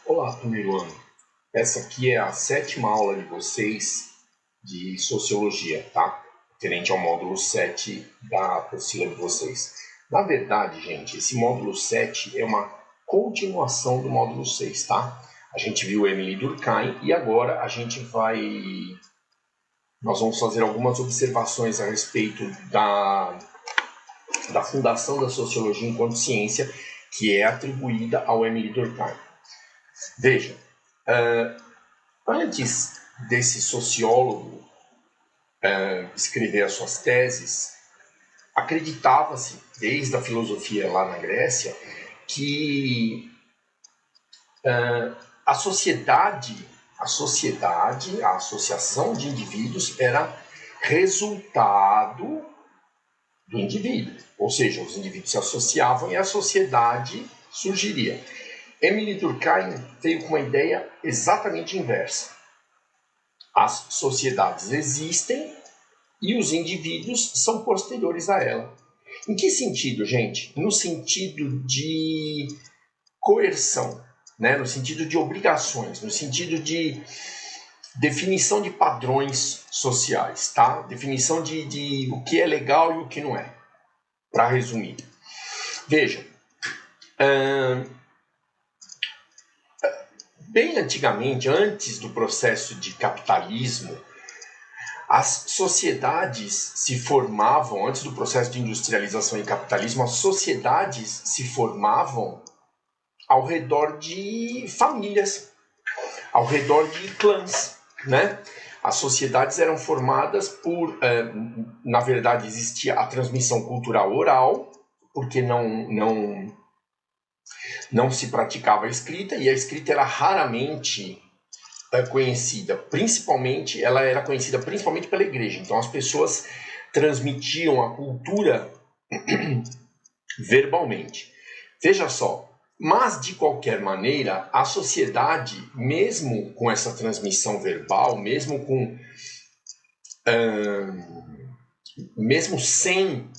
Olá, primeiro ano. Essa aqui é a 7ª aula de vocês de Sociologia, tá? Referente ao módulo 7 da apostila de vocês. Na verdade, gente, esse módulo 7 é uma continuação do módulo 6, tá? A gente viu Émile Durkheim e agora nós vamos fazer algumas observações a respeito da fundação da Sociologia enquanto ciência, que é atribuída ao Émile Durkheim. Veja, antes desse sociólogo escrever as suas teses, acreditava-se, desde a filosofia lá na Grécia, que a sociedade, a associação de indivíduos era resultado do indivíduo. Ou seja, os indivíduos se associavam e a sociedade surgiria. Émile Durkheim veio com uma ideia exatamente inversa. As sociedades existem e os indivíduos são posteriores a ela. Em que sentido, gente? No sentido de coerção, né? No sentido de obrigações, no sentido de definição de padrões sociais, tá? Definição de o que é legal e o que não é. Para resumir. Veja, bem antigamente, antes do processo de capitalismo, as sociedades se formavam, antes do processo de industrialização e capitalismo, as sociedades se formavam ao redor de famílias, ao redor de clãs, né? As sociedades eram formadas por, na verdade, existia a transmissão cultural oral, porque não se praticava a escrita, e a escrita era raramente conhecida, ela era conhecida principalmente pela igreja. Então as pessoas transmitiam a cultura verbalmente. Veja só, mas de qualquer maneira, a sociedade, mesmo com essa transmissão verbal, mesmo sem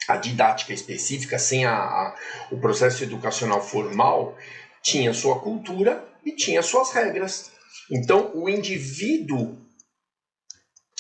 a didática específica, sem o processo educacional formal, tinha sua cultura e tinha suas regras. Então, o indivíduo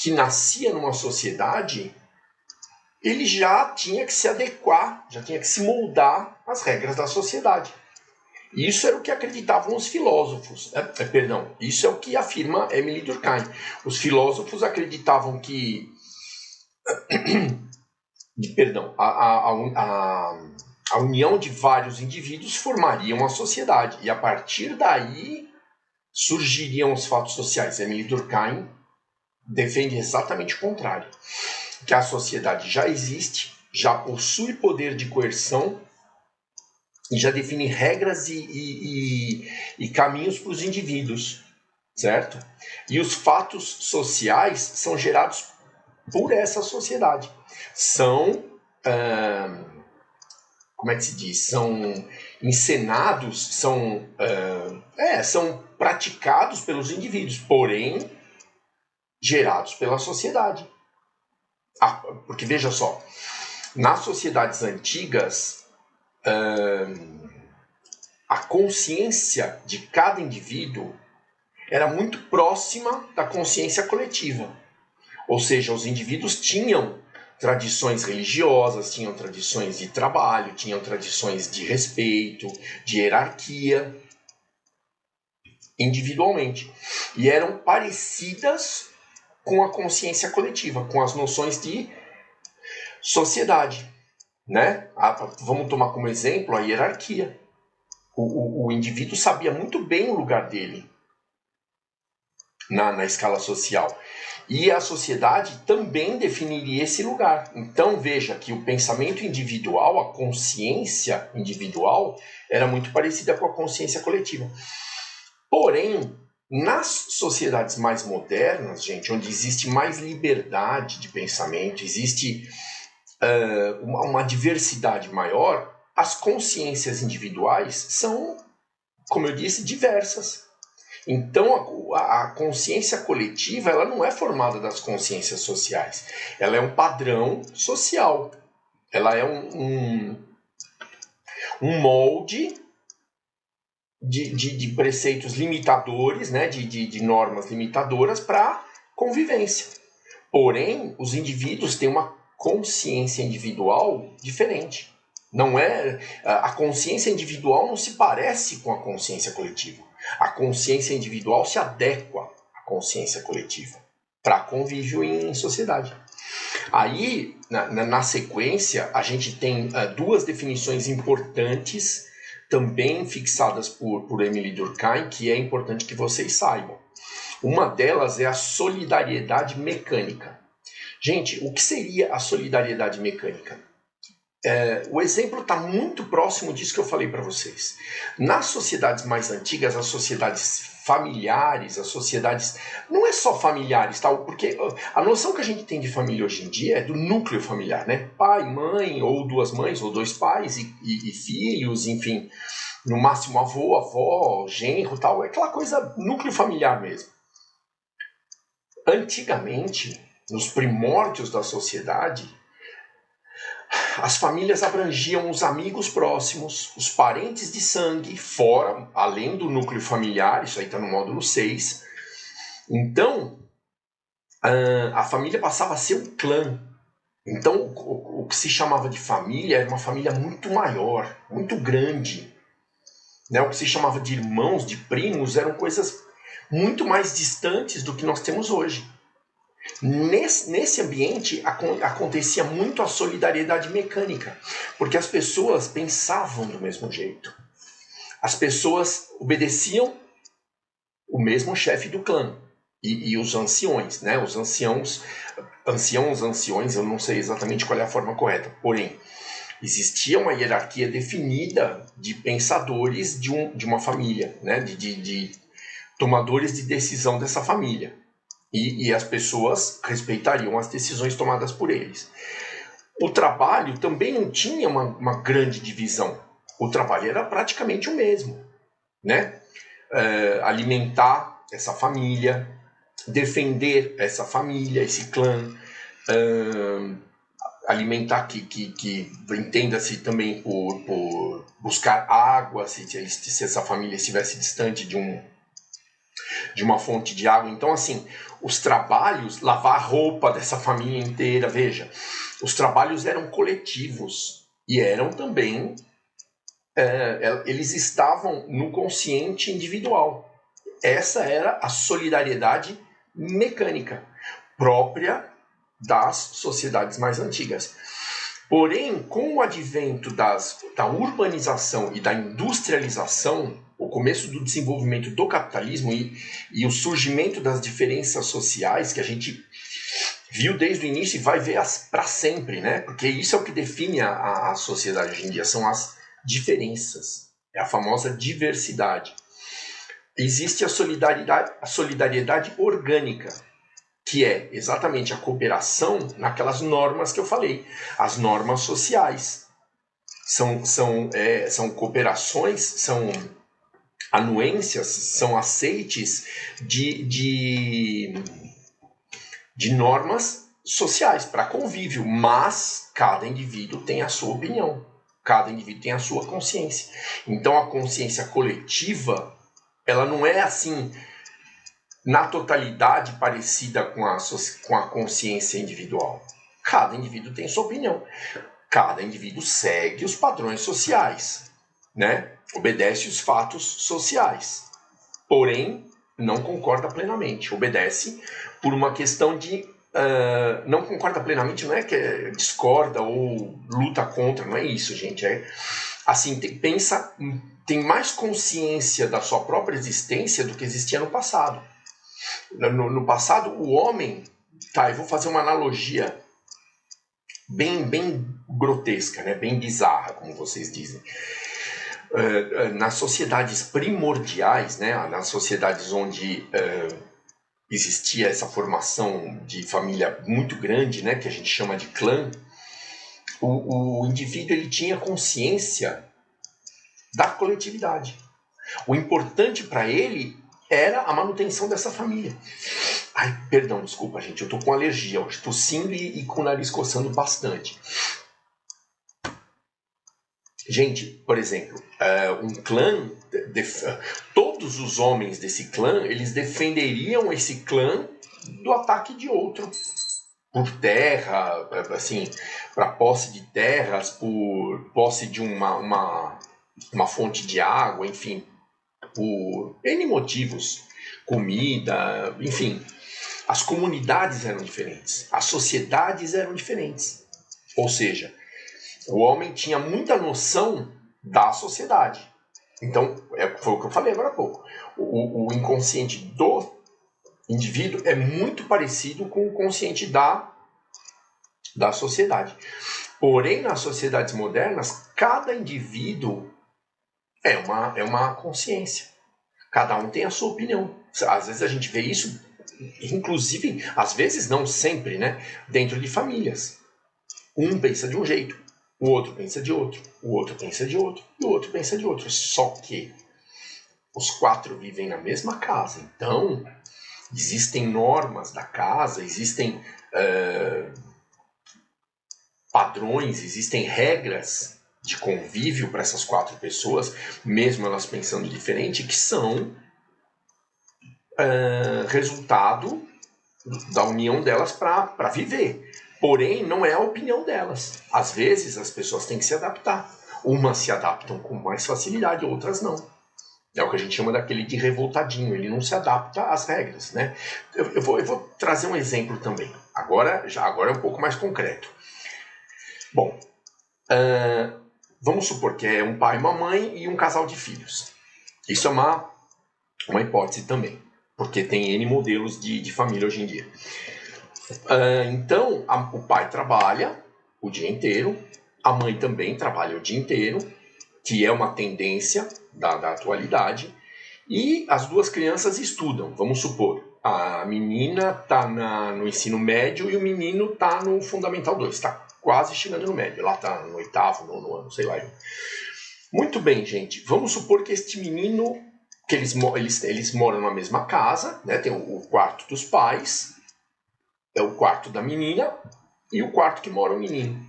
que nascia numa sociedade, ele já tinha que se adequar, já tinha que se moldar às regras da sociedade. Isso era o que acreditavam os filósofos. Isso é o que afirma Émile Durkheim. Os filósofos acreditavam que a união de vários indivíduos formaria uma sociedade, e a partir daí surgiriam os fatos sociais. Émile Durkheim defende exatamente o contrário, que a sociedade já existe, já possui poder de coerção e já define regras e caminhos para os indivíduos, certo? E os fatos sociais são gerados por essa sociedade. São, como é que se diz? São encenados, são praticados pelos indivíduos, porém gerados pela sociedade. Porque veja só, nas sociedades antigas, a consciência de cada indivíduo era muito próxima da consciência coletiva. Ou seja, os indivíduos tinham tradições religiosas, tinham tradições de trabalho, tinham tradições de respeito, de hierarquia, individualmente. E eram parecidas com a consciência coletiva, com as noções de sociedade, né? Vamos tomar como exemplo a hierarquia. O indivíduo sabia muito bem o lugar dele na escala social. E a sociedade também definiria esse lugar. Então veja que o pensamento individual, a consciência individual, era muito parecida com a consciência coletiva. Porém, nas sociedades mais modernas, gente, onde existe mais liberdade de pensamento, existe uma diversidade maior, as consciências individuais são, como eu disse, diversas. Então, a consciência coletiva, ela não é formada das consciências sociais. Ela é um padrão social. Ela é um molde de preceitos limitadores, né, de normas limitadoras para convivência. Porém, os indivíduos têm uma consciência individual diferente. Não é, a consciência individual não se parece com a consciência coletiva. A consciência individual se adequa à consciência coletiva para convívio em sociedade. Aí, na sequência, a gente tem duas definições importantes, também fixadas por Emile Durkheim, que é importante que vocês saibam. Uma delas é a solidariedade mecânica. Gente, o que seria a solidariedade mecânica? O exemplo está muito próximo disso que eu falei para vocês. Nas sociedades mais antigas, as sociedades familiares, as sociedades... Não é só familiares, tá? Porque a noção que a gente tem de família hoje em dia é do núcleo familiar, né? Pai, mãe, ou duas mães, ou dois pais e filhos, enfim. No máximo avô, avó, genro, tal. É aquela coisa, núcleo familiar mesmo. Antigamente, nos primórdios da sociedade, as famílias abrangiam os amigos próximos, os parentes de sangue, fora, além do núcleo familiar, isso aí está no módulo 6. Então, a família passava a ser um clã. Então, o que se chamava de família era uma família muito maior, muito grande. Né? O que se chamava de irmãos, de primos, eram coisas muito mais distantes do que nós temos hoje. Nesse ambiente acontecia muito a solidariedade mecânica, porque as pessoas pensavam do mesmo jeito. As pessoas obedeciam o mesmo chefe do clã e os anciões, né? Os anciões, eu não sei exatamente qual é a forma correta, porém, existia uma hierarquia definida de pensadores de uma família, né? de tomadores de decisão dessa família. E as pessoas respeitariam as decisões tomadas por eles. O trabalho também não tinha uma grande divisão. O trabalho era praticamente o mesmo, né? Alimentar essa família, defender essa família, esse clã, alimentar que entenda-se também por buscar água, se essa família estivesse distante de uma fonte de água. Então, assim, os trabalhos, lavar a roupa dessa família inteira, veja, os trabalhos eram coletivos e eram também, eles estavam no consciente individual. Essa era a solidariedade mecânica, própria das sociedades mais antigas. Porém, com o advento da urbanização e da industrialização, o começo do desenvolvimento do capitalismo e o surgimento das diferenças sociais que a gente viu desde o início e vai ver para sempre, né? Porque isso é o que define a sociedade hoje em dia, são as diferenças, é a famosa diversidade. Existe a solidariedade orgânica, que é exatamente a cooperação naquelas normas que eu falei, as normas sociais. São cooperações, são anuências, são aceites de normas sociais para convívio, mas cada indivíduo tem a sua opinião, cada indivíduo tem a sua consciência. Então a consciência coletiva, ela não é assim na totalidade parecida com a consciência individual. Cada indivíduo tem sua opinião. Cada indivíduo segue os padrões sociais, né? Obedece os fatos sociais. Porém, não concorda plenamente. Obedece por uma questão de... não concorda plenamente, não é que discorda ou luta contra, não é isso, gente. É assim, tem mais consciência da sua própria existência do que existia no passado. No passado, o homem... Tá, eu vou fazer uma analogia bem grotesca, né? Bem bizarra, como vocês dizem. Nas sociedades primordiais, né? Nas sociedades onde existia essa formação de família muito grande, né? Que a gente chama de clã, o indivíduo ele tinha consciência da coletividade. O importante para ele era a manutenção dessa família. Ai, perdão, desculpa, gente, eu tô com alergia hoje, tossindo e com o nariz coçando bastante. Gente, por exemplo, um clã, todos os homens desse clã, eles defenderiam esse clã do ataque de outro. Por terra, assim, para posse de terras, por posse de uma fonte de água, enfim, por N motivos, comida, enfim. As comunidades eram diferentes, as sociedades eram diferentes. Ou seja, o homem tinha muita noção da sociedade. Então, foi o que eu falei agora há pouco. O inconsciente do indivíduo é muito parecido com o consciente da sociedade. Porém, nas sociedades modernas, cada indivíduo é uma consciência. Cada um tem a sua opinião. Às vezes a gente vê isso, inclusive, às vezes não sempre, né? Dentro de famílias. Um pensa de um jeito, o outro pensa de outro, o outro pensa de outro, e o outro pensa de outro. Só que os 4 vivem na mesma casa. Então, existem normas da casa, existem padrões, existem regras de convívio para essas 4 pessoas, mesmo elas pensando diferente, que são resultado da união delas para viver. Porém, não é a opinião delas. Às vezes, as pessoas têm que se adaptar. Umas se adaptam com mais facilidade, outras não. É o que a gente chama daquele de revoltadinho. Ele não se adapta às regras, né? Eu vou trazer um exemplo também. Agora é um pouco mais concreto. Bom, vamos supor que é um pai, uma mãe e um casal de filhos. Isso é uma hipótese também, porque tem N modelos de família hoje em dia. Então, o pai trabalha o dia inteiro, a mãe também trabalha o dia inteiro, que é uma tendência da atualidade, e as 2 crianças estudam. Vamos supor, a menina está no ensino médio e o menino está no Fundamental 2, está quase chegando no médio, lá está no 8º, 9º ano, sei lá. Muito bem, gente, vamos supor que este menino, que eles moram na mesma casa, né? Tem o quarto dos pais, é o quarto da menina e o quarto que mora o menino.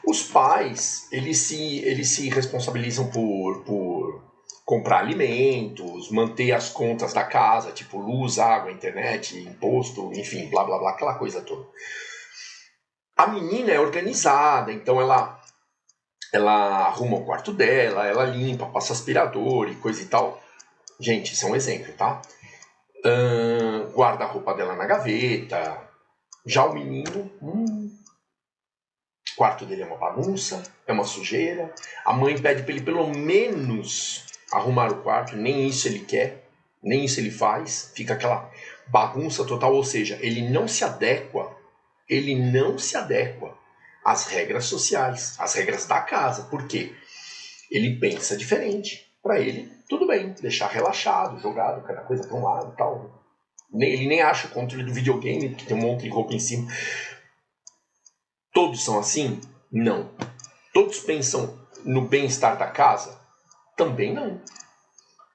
Os pais, eles se responsabilizam por comprar alimentos, manter as contas da casa, tipo luz, água, internet, imposto, enfim, blá blá blá, aquela coisa toda. A menina é organizada, então ela arruma o quarto dela, ela limpa, passa aspirador e coisa e tal. Gente, isso é um exemplo, tá? Guarda a roupa dela na gaveta. Já o menino, o quarto dele é uma bagunça, é uma sujeira. A mãe pede para ele pelo menos arrumar o quarto, nem isso ele quer, nem isso ele faz. Fica aquela bagunça total, ou seja, ele não se adequa às regras sociais, às regras da casa. Por quê? Ele pensa diferente. Para ele, tudo bem, deixar relaxado, jogado, cada coisa para um lado e tal. Ele nem acha o controle do videogame, que tem um monte de roupa em cima. Todos são assim? Não. Todos pensam no bem-estar da casa? Também não.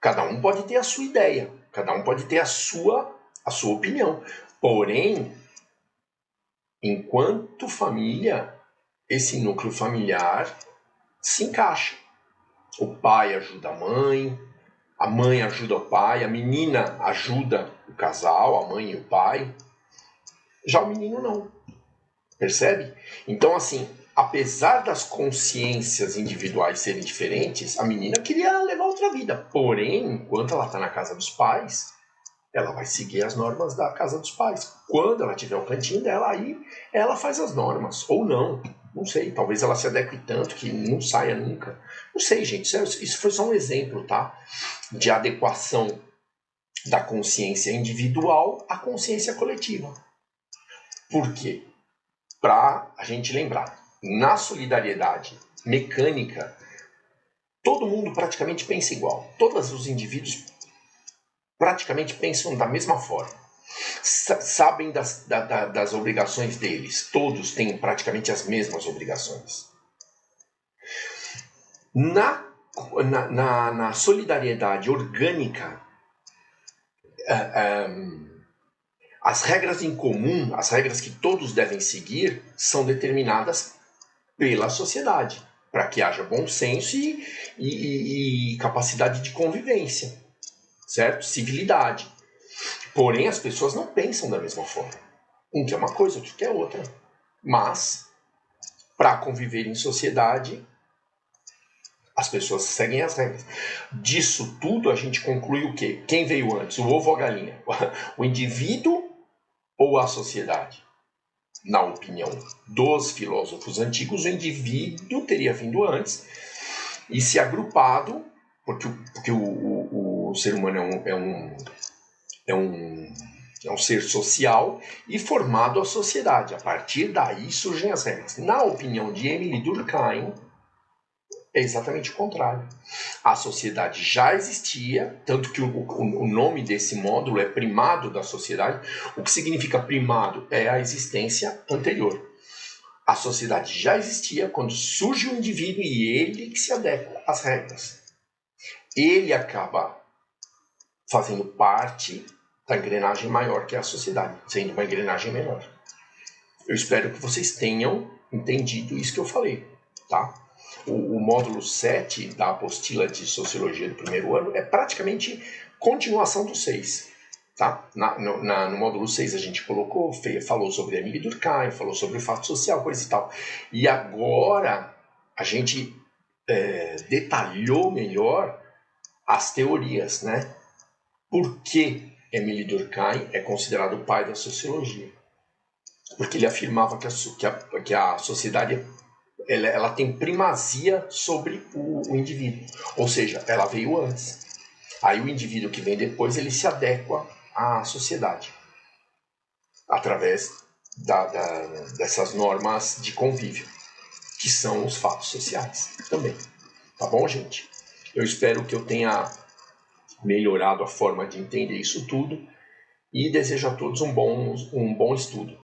Cada um pode ter a sua ideia, cada um pode ter a sua opinião. Porém, enquanto família, esse núcleo familiar se encaixa. O pai ajuda a mãe ajuda o pai, a menina ajuda o casal, a mãe e o pai. Já o menino não. Percebe? Então, assim, apesar das consciências individuais serem diferentes, a menina queria levar outra vida. Porém, enquanto ela está na casa dos pais, ela vai seguir as normas da casa dos pais. Quando ela tiver o cantinho dela, aí ela faz as normas. Ou não. Não sei. Talvez ela se adeque tanto que não saia nunca. Não sei, gente. Isso foi só um exemplo, tá? De adequação da consciência individual à consciência coletiva. Por quê? Para a gente lembrar, na solidariedade mecânica, todo mundo praticamente pensa igual. Todos os indivíduos praticamente pensam da mesma forma. Sabem das obrigações deles. Todos têm praticamente as mesmas obrigações. Na solidariedade orgânica, as regras em comum, as regras que todos devem seguir, são determinadas pela sociedade, para que haja bom senso e capacidade de convivência, certo? Civilidade. Porém, as pessoas não pensam da mesma forma. Um quer uma coisa, outro quer outra. Mas, para conviver em sociedade, as pessoas seguem as regras. Disso tudo, a gente conclui o quê? Quem veio antes, o ovo ou a galinha? O indivíduo ou a sociedade? Na opinião dos filósofos antigos, o indivíduo teria vindo antes e se agrupado, porque o ser humano é um ser social e formado a sociedade. A partir daí surgem as regras. Na opinião de Émile Durkheim, é exatamente o contrário. A sociedade já existia, tanto que o nome desse módulo é primado da sociedade. O que significa primado é a existência anterior. A sociedade já existia quando surge o indivíduo e ele que se adequa às regras. Ele acaba fazendo parte da engrenagem maior que é a sociedade, sendo uma engrenagem menor. Eu espero que vocês tenham entendido isso que eu falei, tá? O módulo 7 da apostila de Sociologia do primeiro ano é praticamente continuação do 6. Tá? No módulo 6 a gente falou sobre Émile Durkheim, falou sobre o fato social, coisa e tal. E agora a gente detalhou melhor as teorias, né? Por que Émile Durkheim é considerado o pai da sociologia? Porque ele afirmava que a sociedade ela tem primazia sobre o indivíduo. Ou seja, ela veio antes. Aí o indivíduo que vem depois, ele se adequa à sociedade. Através dessas normas de convívio, que são os fatos sociais também. Tá bom, gente? Eu espero que eu tenha melhorado a forma de entender isso tudo e desejo a todos um bom estudo.